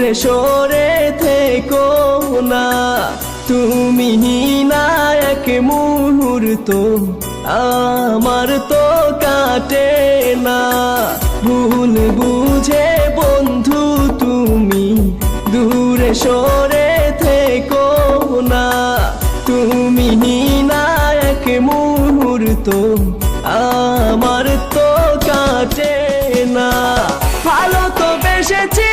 দূরে সরে থেকো না, তুমি না এক মুহূর্ত আমার তো কাটে না। ভুল বুঝে বন্ধু তুমি দূরে সরে থেকো না, তুমি না এক মুহূর্ত আমার তো কাটে না। ভালো তো বেসেছি